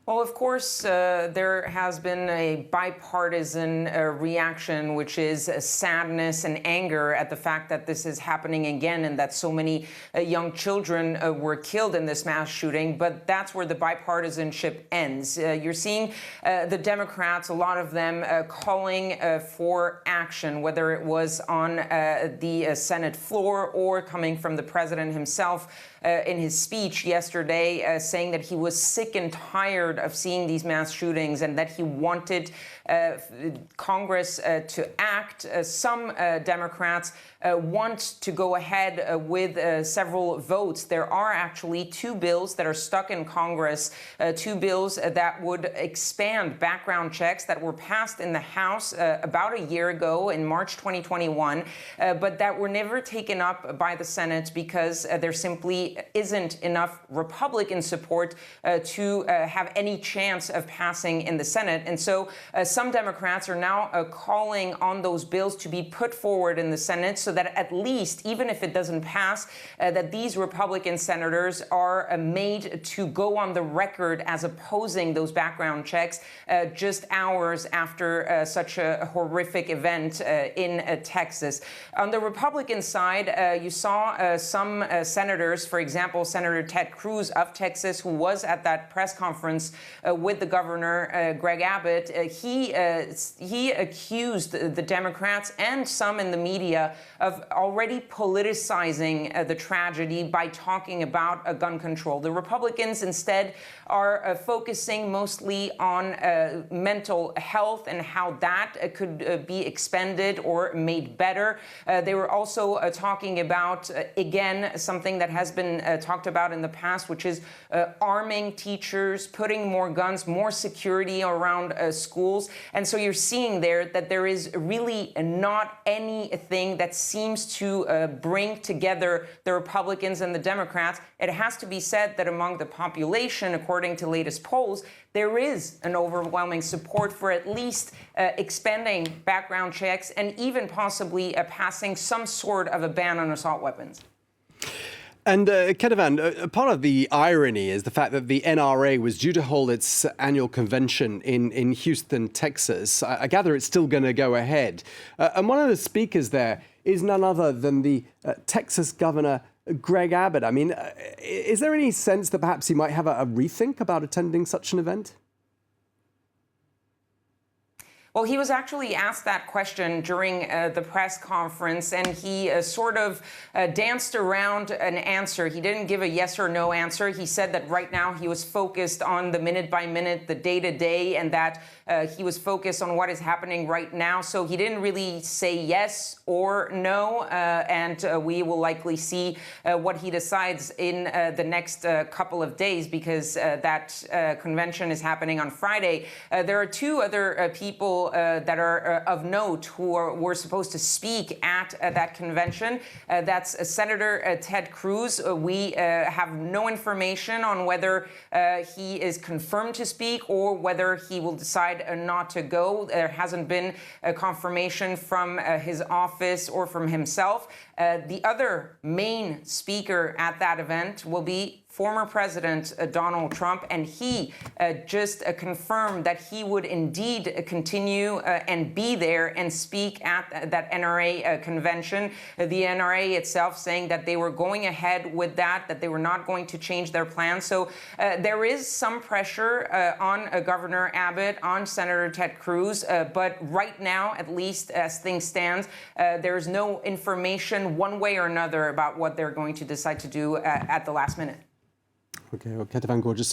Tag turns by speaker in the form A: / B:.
A: Well, of course, there has been a bipartisan reaction, which is sadness and anger at the fact that this is happening again and that so many young children were killed in this mass shooting. But that's where the bipartisanship ends. You're seeing the Democrats, a lot of them calling for action, whether it was on the Senate floor or coming from the president himself in his speech yesterday, saying that he was sick and tired of seeing these mass shootings and that he wanted Congress to act. Some Democrats want to go ahead with several votes. There are actually two bills that are stuck in Congress, two bills that would expand background checks that were passed in the House about a year ago in March 2021, but that were never taken up by the Senate because there simply isn't enough Republican support to have any chance of passing in the Senate. And so some Democrats are now calling on those bills to be put forward in the Senate so that at least, even if it doesn't pass, that these Republican senators are made to go on the record as opposing those background checks just hours after such a horrific event in Texas. On the Republican side, you saw some senators, for example, Senator Ted Cruz of Texas, who was at that press conference with the governor, Greg Abbott. He accused the Democrats and some in the media of already politicizing the tragedy by talking about gun control. The Republicans instead are focusing mostly on mental health and how that could be expended or made better. They were also talking about, again, something that has been talked about in the past, which is arming teachers, putting more guns, more security around schools. And so you're seeing there that there is really not anything that seems to bring together the Republicans and the Democrats. It has to be said that among the population, according to latest polls, there is an overwhelming support for at least expanding background checks and even possibly passing some sort of a ban on assault weapons.
B: And Ketevan, part of the irony is the fact that the NRA was due to hold its annual convention in Houston, Texas. I gather it's still going to go ahead. And one of the speakers there is none other than the Texas governor, Greg Abbott. I mean, is there any sense that perhaps he might have a rethink about attending such an event?
A: Well, he was actually asked that question during the press conference, and he sort of danced around an answer. He didn't give a yes or no answer. He said that right now he was focused on the minute by minute, the day to day, and that he was focused on what is happening right now. So he didn't really say yes or no, and we will likely see what he decides in the next couple of days, because that convention is happening on Friday. There are two other people that are of note who were supposed to speak at that convention. That's Senator Ted Cruz. We have no information on whether he is confirmed to speak or whether he will decide not to go. There hasn't been a confirmation from his office or from himself. The other main speaker at that event will be former President Donald Trump, and he just confirmed that he would indeed continue and be there and speak at that NRA convention. The NRA itself saying that they were going ahead with that they were not going to change their plans. So there is some pressure on Governor Abbott, on Senator Ted Cruz, but right now, at least as things stand, there is no information one way or another about what they're going to decide to do at the last minute.
B: Okay, well, Ketevan, gorgeous.